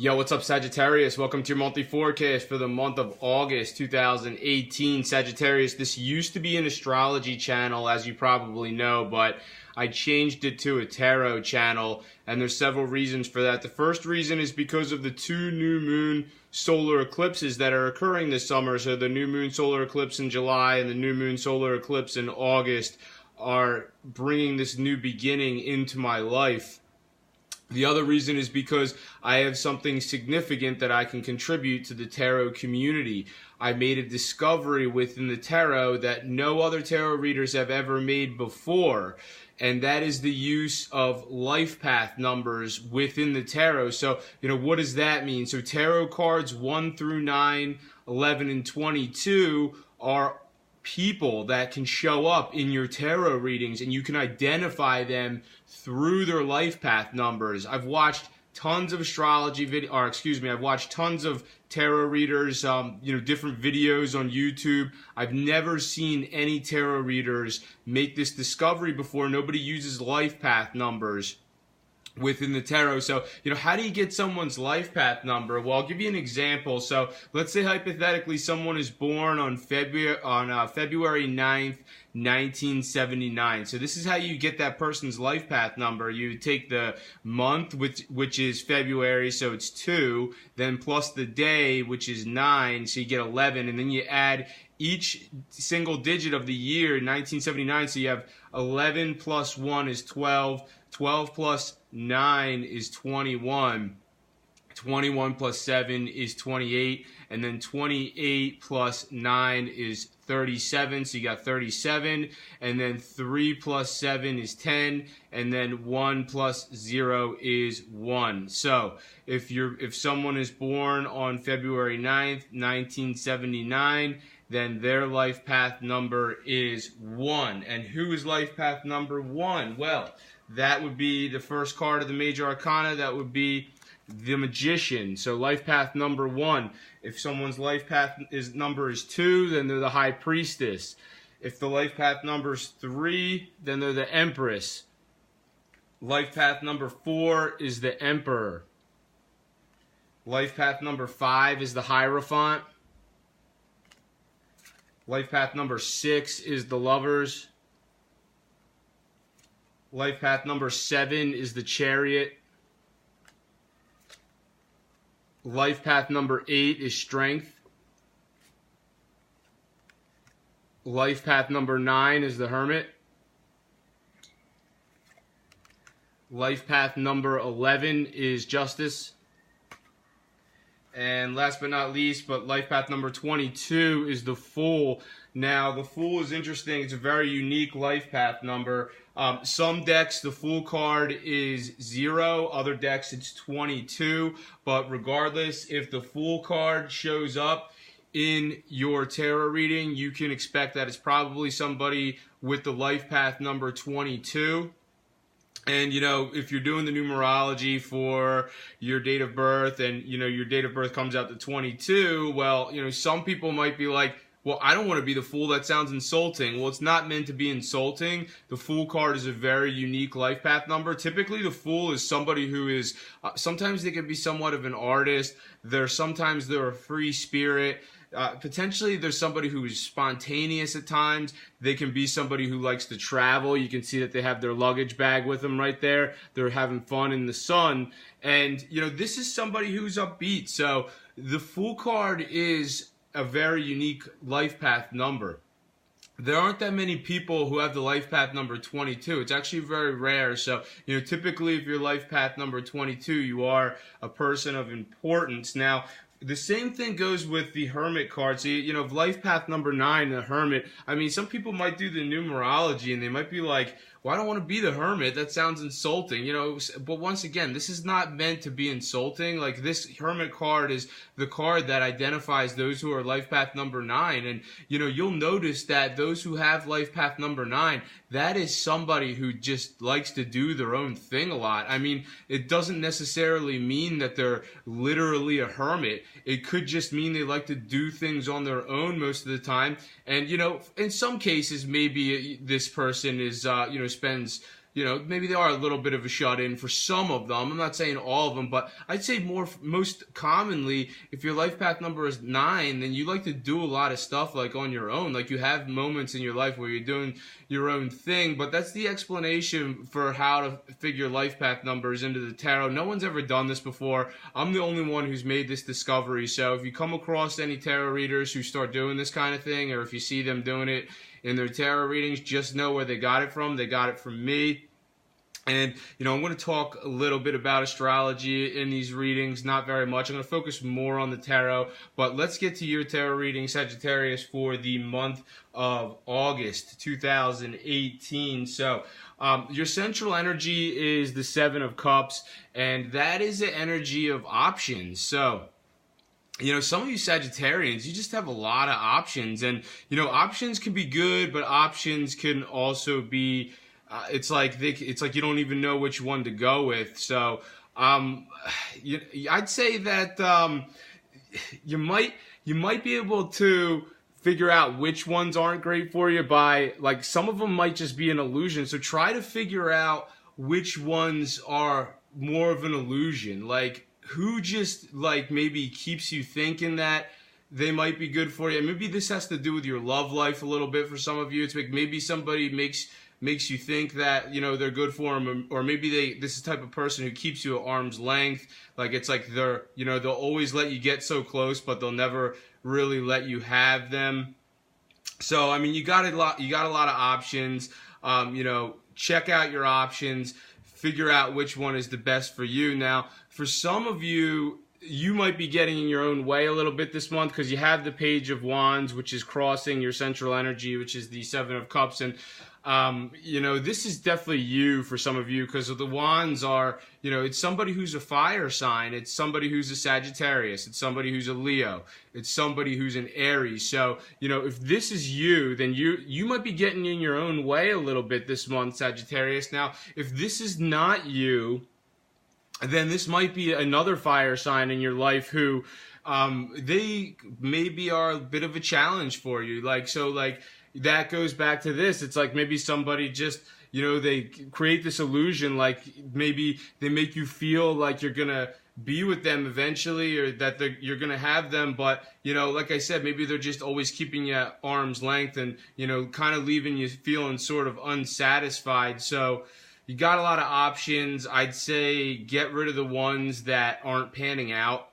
Yo, what's up, Sagittarius? Welcome to your monthly forecast for the month of August 2018. Sagittarius, this used to be an astrology channel, as you probably know, but I changed it to a tarot channel, and there's several reasons for that. The first reason is because of the two new moon solar eclipses that are occurring this summer. So the new moon solar eclipse in July and the new moon solar eclipse in August are bringing this new beginning into my life. The other reason is because I have something significant that I can contribute to the tarot community. I made a discovery within the tarot that no other tarot readers have ever made before, and that is the use of life path numbers within the tarot. So, what does that mean? So tarot cards 1 through 9, 11, and 22 are people that can show up in your tarot readings, and you can identify them through their life path numbers. I've watched tons of astrology I've watched tons of tarot readers, different videos on YouTube. I've never seen any tarot readers make this discovery before. Nobody uses life path numbers within the tarot. So, how do you get someone's life path number? Well, I'll give you an example. So, let's say hypothetically someone is born on February 9th, 1979. So this is how you get that person's life path number. You take the month, which is February, so it's 2, then plus the day, which is 9, so you get 11, and then you add each single digit of the year, 1979, so you have 11 plus 1 is 12, 12 plus 9 is 21, 21 plus 7 is 28, and then 28 plus 9 is 37, so you got 37, and then 3 plus 7 is 10, and then 1 plus 0 is 1. So if someone is born on February 9th, 1979, then their life path number is 1. And who is life path number 1? Well, that would be the first card of the major arcana. That would be the Magician. So life path number 1. If someone's life path number is 2, then they're the High Priestess. If the life path number is 3, then they're the Empress. Life path number 4 is the Emperor. Life path number 5 is the Hierophant. Life path number 6 is the Lovers. Life path number 7 is the Chariot. Life path number 8 is Strength. Life path number 9 is the Hermit. Life path number 11 is Justice. And last but not least, but life path number 22 is the Fool. Now, the Fool is interesting. It's a very unique life path number. Some decks, the Fool card is 0. Other decks, it's 22. But regardless, if the Fool card shows up in your tarot reading, you can expect that it's probably somebody with the life path number 22. And, if you're doing the numerology for your date of birth and, your date of birth comes out to 22, well, some people might be like, well, I don't want to be the Fool. That sounds insulting. Well, it's not meant to be insulting. The Fool card is a very unique life path number. Typically, the Fool is somebody who is, sometimes they can be somewhat of an artist. Sometimes they're a free spirit. Potentially, there's somebody who is spontaneous at times. They can be somebody who likes to travel. You can see that they have their luggage bag with them right there. They're having fun in the sun. And, this is somebody who's upbeat. So the Fool card is a very unique life path number. There aren't that many people who have the life path number 22. It's actually very rare. So, typically if your life path number 22, you are a person of importance. Now, the same thing goes with the Hermit card. So, life path number 9, the Hermit. I mean, some people might do the numerology and they might be like, well, I don't want to be the Hermit. That sounds insulting, But once again, this is not meant to be insulting. Like, this Hermit card is the card that identifies those who are life path number 9. And, you'll notice that those who have life path number 9, that is somebody who just likes to do their own thing a lot. I mean, it doesn't necessarily mean that they're literally a hermit. It could just mean they like to do things on their own most of the time. And, in some cases, maybe this person is, spends maybe they are a little bit of a shut-in for some of them. I'm not saying all of them, but I'd say most commonly, if your life path number is 9, then you like to do a lot of stuff like on your own. Like you have moments in your life where you're doing your own thing, but that's the explanation for how to figure life path numbers into the tarot. No one's ever done this before. I'm the only one who's made this discovery. So if you come across any tarot readers who start doing this kind of thing, or if you see them doing it in their tarot readings, just know where they got it from. They got it from me. And, I'm going to talk a little bit about astrology in these readings, not very much. I'm going to focus more on the tarot, but let's get to your tarot reading, Sagittarius, for the month of August 2018. So, your central energy is the 7 of Cups, and that is the energy of options. So, some of you Sagittarians, you just have a lot of options, and, options can be good, but options can also be it's like you don't even know which one to go with. So I'd say that you might be able to figure out which ones aren't great for you by, like, some of them might just be an illusion. So try to figure out which ones are more of an illusion. Like, who just, like, maybe keeps you thinking that they might be good for you. And maybe this has to do with your love life a little bit for some of you. It's like maybe somebody makes you think that, they're good for them, or maybe this is the type of person who keeps you at arm's length. Like, it's like they'll always let you get so close, but they'll never really let you have them. So, I mean, you got a lot of options. Check out your options, figure out which one is the best for you. Now, for some of you, you might be getting in your own way a little bit this month because you have the Page of Wands, which is crossing your central energy, which is the 7 of Cups. And, this is definitely you for some of you, because the Wands are, it's somebody who's a fire sign. It's somebody who's a Sagittarius. It's somebody who's a Leo. It's somebody who's an Aries. So, if this is you, then you might be getting in your own way a little bit this month, Sagittarius. Now, if this is not you, then this might be another fire sign in your life who they maybe are a bit of a challenge for you. That goes back to this. It's like maybe somebody just, they create this illusion, like maybe they make you feel like you're going to be with them eventually, or that you're going to have them. But, like I said, maybe they're just always keeping you at arm's length and, kind of leaving you feeling sort of unsatisfied. So you got a lot of options. I'd say get rid of the ones that aren't panning out.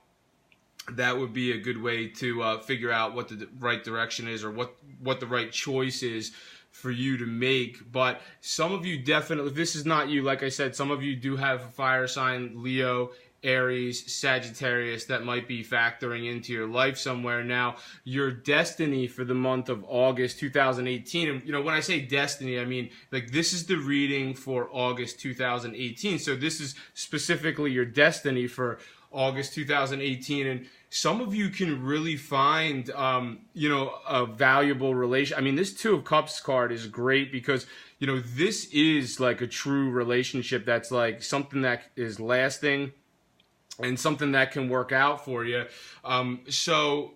That would be a good way to figure out what the right direction is, or what the right choice is for you to make. But some of you definitely, if this is not you, like I said, some of you do have a fire sign, Leo, Aries, Sagittarius, that might be factoring into your life somewhere. Now, your destiny for the month of August 2018, and when I say destiny, I mean, like, this is the reading for August 2018. So this is specifically your destiny for August 2018, and some of you can really find, a valuable relation. I mean, this 2 of Cups card is great because, this is like a true relationship that's like something that is lasting and something that can work out for you. So,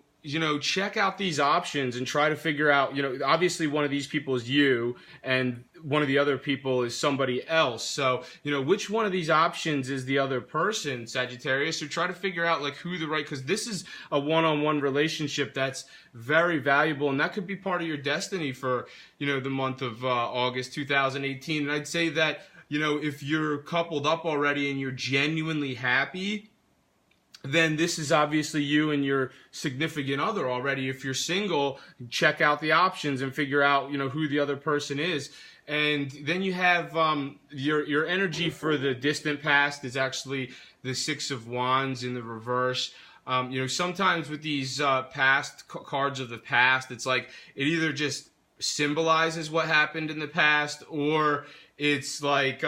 check out these options and try to figure out, obviously one of these people is you and one of the other people is somebody else. So, which one of these options is the other person, Sagittarius? So try to figure out like who the right, because this is a one-on-one relationship that's very valuable, and that could be part of your destiny for, the month of August 2018. And I'd say that, if you're coupled up already and you're genuinely happy, then this is obviously you and your significant other already. If you're single, check out the options and figure out, who the other person is. And then you have your energy for the distant past is actually the 6 of Wands in the reverse. Sometimes with these past cards of the past, it's like it either just symbolizes what happened in the past, or it's like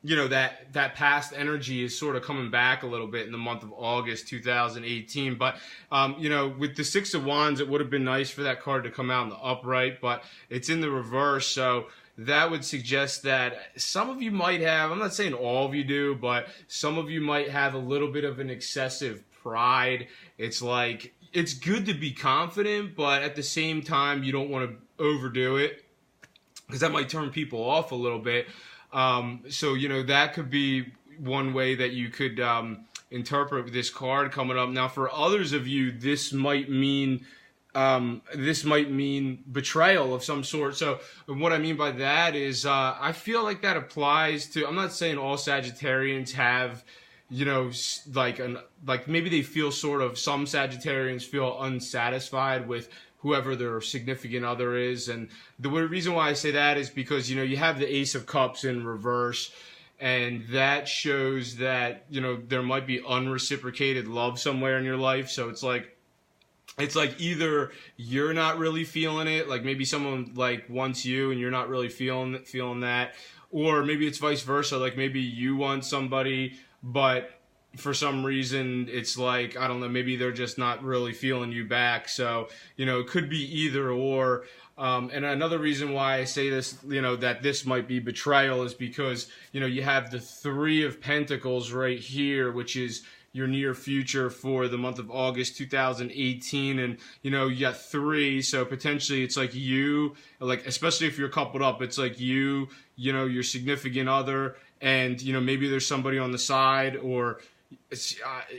that past energy is sort of coming back a little bit in the month of August 2018. But, with the 6 of Wands, it would have been nice for that card to come out in the upright, but it's in the reverse. So that would suggest that some of you might have, I'm not saying all of you do, but some of you might have a little bit of an excessive pride. It's like, it's good to be confident, but at the same time, you don't want to overdo it. because that might turn people off a little bit. So, you know, that could be one way that you could interpret this card coming up. Now, for others of you, this might mean betrayal of some sort. So what I mean by that is I feel like that applies to, I'm not saying all Sagittarians have, you know, like maybe they feel sort of, some Sagittarians feel unsatisfied with whoever their significant other is. And the reason why I say that is because, you know, you have the Ace of Cups in reverse, and that shows that, you know, there might be unreciprocated love somewhere in your life. So it's like either you're not really feeling it, like maybe someone like wants you and you're not really feeling that, or maybe it's vice versa, like maybe you want somebody, but for some reason it's like, I don't know, maybe they're just not really feeling you back. So, you know, it could be either or. And another reason why I say this, you know, that this might be betrayal is because, you know, you have the Three of Pentacles right here, which is your near future for the month of August 2018. And, you know, you got three, so potentially it's like you, like, especially if you're coupled up, it's like you know, your significant other, and, you know, maybe there's somebody on the side, or,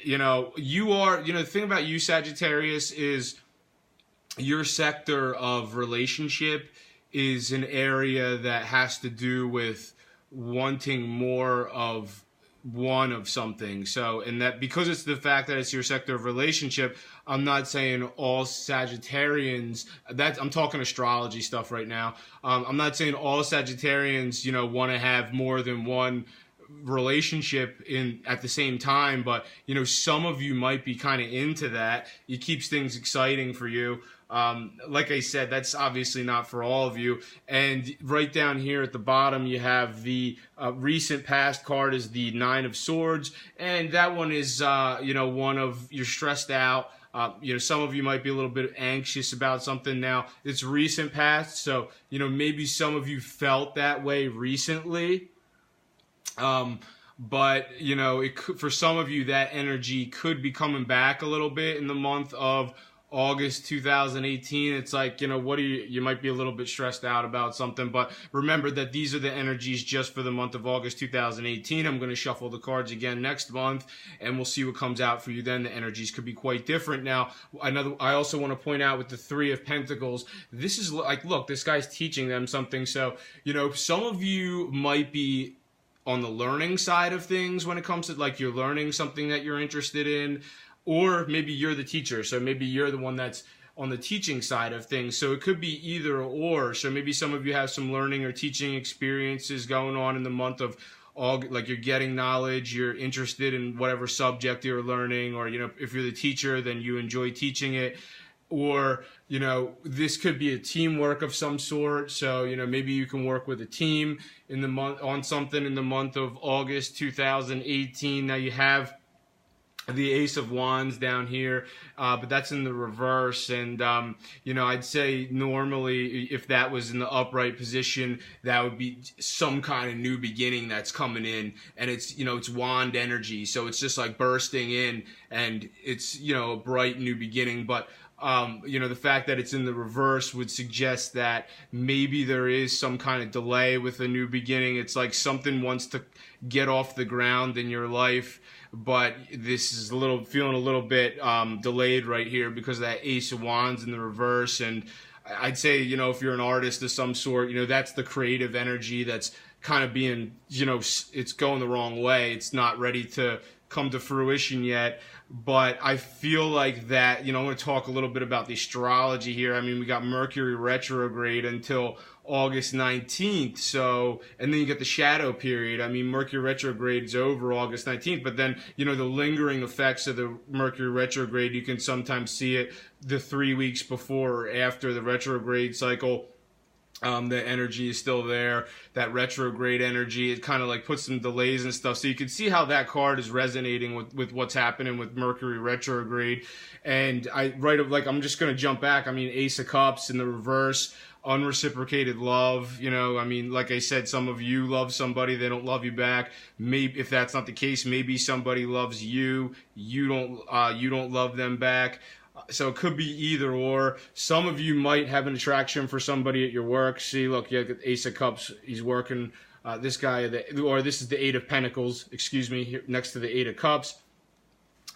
you know, you are, you know, the thing about you, Sagittarius, is your sector of relationship is an area that has to do with wanting more of one of something. So, and that, because it's the fact that it's your sector of relationship, I'm not saying all Sagittarians, that I'm talking astrology stuff right now. I'm not saying all Sagittarians, you know, want to have more than one relationship in at the same time, but, you know, some of you might be kind of into that. It keeps things exciting for you. Like I said, that's obviously not for all of you. And right down here at the bottom, you have the recent past card is the Nine of Swords. And that one is, you know, one of, you're stressed out. You know, some of you might be a little bit anxious about something now. It's recent past. So, you know, maybe some of you felt that way recently. But, you know, it could, for some of you, that energy could be coming back a little bit in the month of August 2018. It's like, you know, what do you might be a little bit stressed out about something, but remember that these are the energies just for the month of August 2018. I'm going to shuffle the cards again next month, and we'll see what comes out for you then. The energies could be quite different. Now, I also want to point out with the Three of Pentacles, this is like, look, this guy's teaching them something. So, you know, some of you might be on the learning side of things when it comes to, like, you're learning something that you're interested in, or maybe you're the teacher, so maybe you're the one that's on the teaching side of things. So it could be either or. So maybe some of you have some learning or teaching experiences going on in the month of August, like you're getting knowledge, you're interested in whatever subject you're learning, or, you know, if you're the teacher, then you enjoy teaching it. Or, you know, this could be a teamwork of some sort. So, you know, maybe you can work with a team in the month on something in the month of August 2018. Now you have the Ace of Wands down here, but that's in the reverse. And, you know, I'd say normally if that was in the upright position, that would be some kind of new beginning that's coming in. And it's, you know, it's wand energy. So it's just like bursting in, and it's, you know, a bright new beginning. But, you know, the fact that it's in the reverse would suggest that maybe there is some kind of delay with a new beginning. It's like something wants to get off the ground in your life, but this is feeling a little bit delayed right here because of that Ace of Wands in the reverse. And I'd say, you know, if you're an artist of some sort, you know, that's the creative energy that's kind of being, you know, it's going the wrong way. It's not ready to come to fruition yet. But I feel like that, you know, I'm going to talk a little bit about the astrology here. I mean, we got Mercury retrograde until August 19th. So, and then you get the shadow period. I mean, Mercury retrograde is over August 19th, but then, you know, the lingering effects of the Mercury retrograde, you can sometimes see it the 3 weeks before or after the retrograde cycle. The energy is still there, that retrograde energy. It kind of like puts some delays and stuff. So you can see how that card is resonating with what's happening with Mercury retrograde. And I'm just going to jump back. I mean, Ace of Cups in the reverse, unreciprocated love. You know, I mean, like I said, some of you love somebody, they don't love you back. Maybe if that's not the case, maybe somebody loves you, you don't love them back. So it could be either or. Some of you might have an attraction for somebody at your work. See, look, you have the Ace of Cups. He's working. This guy, or this is the Eight of Pentacles, excuse me, here next to the Eight of Cups.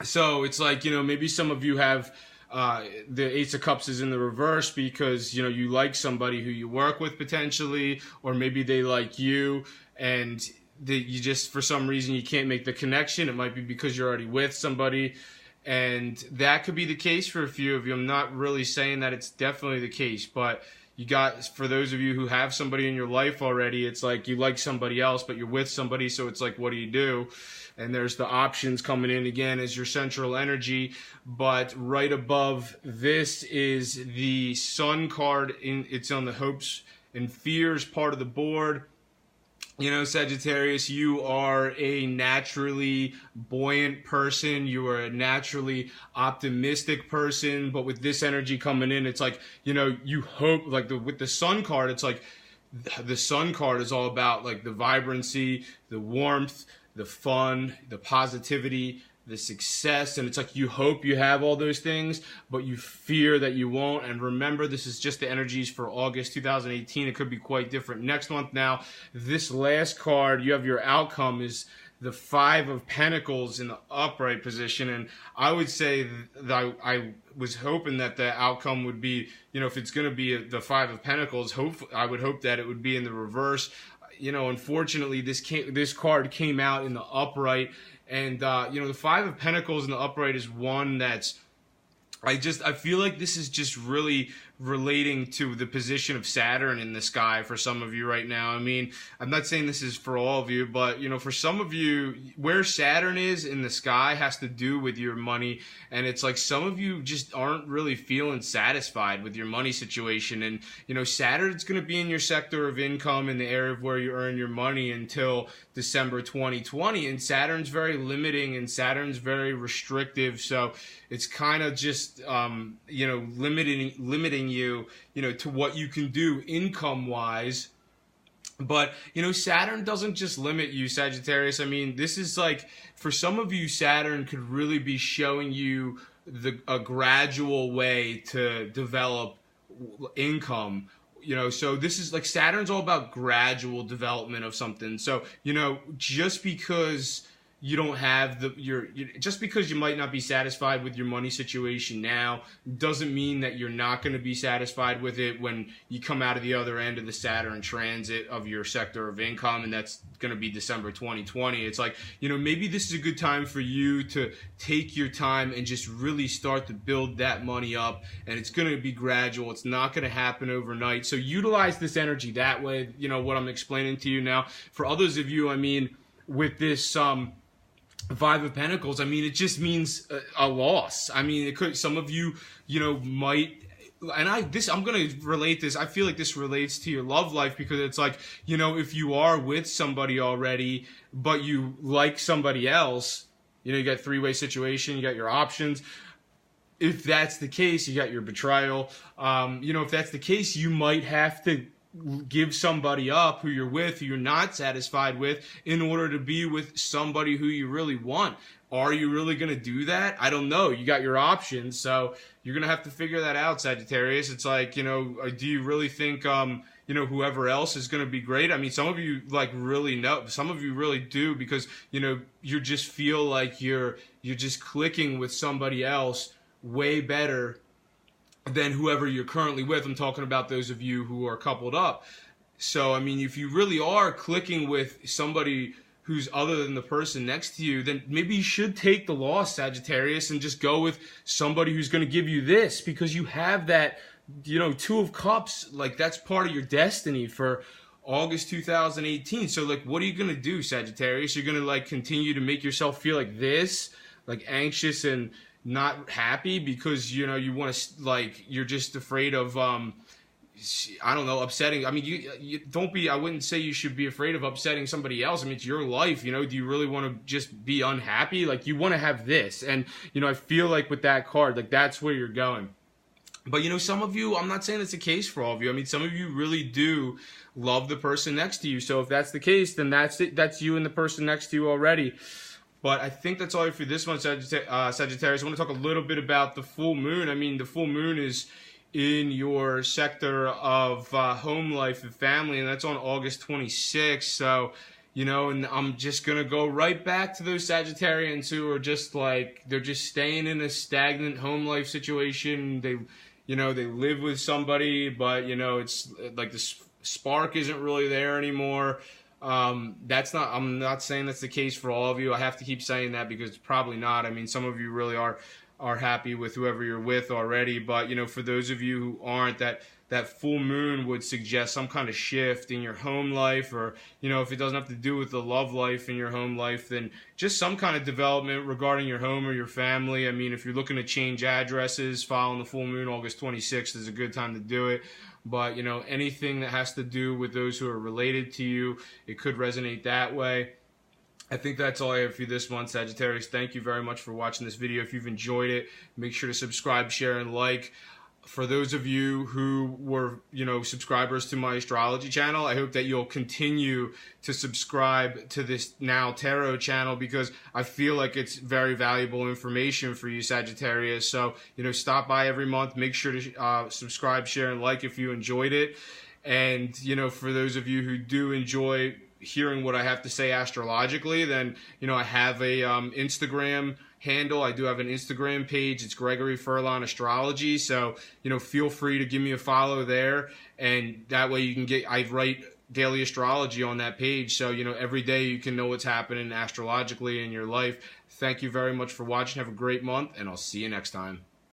So it's like, maybe some of you have the Ace of Cups is in the reverse because, you like somebody who you work with potentially, or maybe they like you, and you just, for some reason, you can't make the connection. It might be because you're already with somebody. And that could be the case for a few of you. I'm not really saying that it's definitely the case, but for those of you who have somebody in your life already, it's like you like somebody else, but you're with somebody, so it's like, what do you do? And there's the options coming in again as your central energy. But right above this is the Sun card. It's on the hopes and fears part of the board. Sagittarius, you are a naturally buoyant person. You are a naturally optimistic person. But with this energy coming in, it's like, you hope, like with the Sun card, it's like the Sun card is all about like the vibrancy, the warmth, the fun, the positivity, the success, and it's like you hope you have all those things, but you fear that you won't. And remember, this is just the energies for August 2018. It could be quite different next month. Now, this last card, you have your outcome, is the Five of Pentacles in the upright position, and I would say that I was hoping that the outcome would be, if it's going to be the Five of Pentacles, I would hope that it would be in the reverse. Unfortunately, this card came out in the upright. And, the Five of Pentacles in the upright is one that's, I feel like this is just really relating to the position of Saturn in the sky for some of you right now. I mean, I'm not saying this is for all of you, but, for some of you, where Saturn is in the sky has to do with your money. And it's like some of you just aren't really feeling satisfied with your money situation. And, Saturn's going to be in your sector of income in the area of where you earn your money until December 2020. And Saturn's very limiting and Saturn's very restrictive. So it's kind of just, limiting you, to what you can do income-wise. But, Saturn doesn't just limit you, Sagittarius. I mean, this is like, for some of you, Saturn could really be showing you a gradual way to develop income. So this is like Saturn's all about gradual development of something. So, just because you don't have just because you might not be satisfied with your money situation now doesn't mean that you're not going to be satisfied with it when you come out of the other end of the Saturn transit of your sector of income, and that's going to be December 2020. It's like, maybe this is a good time for you to take your time and just really start to build that money up, and it's going to be gradual. It's not going to happen overnight. So utilize this energy that way, what I'm explaining to you now. For others of you, I mean, with this Five of Pentacles, I mean, it just means a loss. I mean, it could, some of you, might, and I'm going to relate this. I feel like this relates to your love life because it's like, if you are with somebody already, but you like somebody else, you got three-way situation, you got your options. If that's the case, you got your betrayal. If that's the case, you might have to give somebody up who you're with, who you're not satisfied with, in order to be with somebody who you really want. Are you really going to do that? I don't know. You got your options, so you're going to have to figure that out, Sagittarius. It's like, do you really think, whoever else is going to be great? I mean, some of you really know. Some of you really do because, you just feel like you're just clicking with somebody else way better than whoever you're currently with. I'm talking about those of you who are coupled up. So, I mean, if you really are clicking with somebody who's other than the person next to you, then maybe you should take the loss, Sagittarius, and just go with somebody who's going to give you this, because you have that, Two of Cups, like that's part of your destiny for August 2018. So, what are you going to do, Sagittarius? You're going to, continue to make yourself feel like this, anxious and not happy because you want to you're just afraid of I don't know, upsetting. I mean, you don't be. I wouldn't say you should be afraid of upsetting somebody else. I mean, it's your life. Do you really want to just be unhappy? You want to have this, and I feel like with that card, that's where you're going. But some of you, I'm not saying it's the case for all of you. I mean, some of you really do love the person next to you. So if that's the case, then that's it. That's you and the person next to you already. But I think that's all for this one, Sagittarius. I want to talk a little bit about the full moon. I mean, the full moon is in your sector of home life and family, and that's on August 26th. So, you know, and I'm just going to go right back to those Sagittarians who are just like, they're just staying in a stagnant home life situation. They, you know, they live with somebody, but, you know, it's like the spark isn't really there anymore. I'm not saying that's the case for all of you. I have to keep saying that because it's probably not. I mean, some of you really are happy with whoever you're with already, but you know, for those of you who aren't, that full moon would suggest some kind of shift in your home life, or you know, if it doesn't have to do with the love life in your home life, then just some kind of development regarding your home or your family. I mean, if you're looking to change addresses following the full moon, August 26th is a good time to do it. But you know, anything that has to do with those who are related to you, it could resonate that way. I think that's all I have for you this month, Sagittarius. Thank you very much for watching this video. If you've enjoyed it, make sure to subscribe, share, and like. For those of you who were, you know, subscribers to my astrology channel, I hope that you'll continue to subscribe to this Now Tarot channel, because I feel like it's very valuable information for you, Sagittarius. So, you know, stop by every month. Make sure to subscribe, share, and like if you enjoyed it. And, you know, for those of you who do enjoy hearing what I have to say astrologically, then, you know, I have a Instagram handle. I do have an Instagram page. It's Gregory Furlan Astrology. So, you know, feel free to give me a follow there. And that way you can I write daily astrology on that page. So, you know, every day you can know what's happening astrologically in your life. Thank you very much for watching. Have a great month, and I'll see you next time.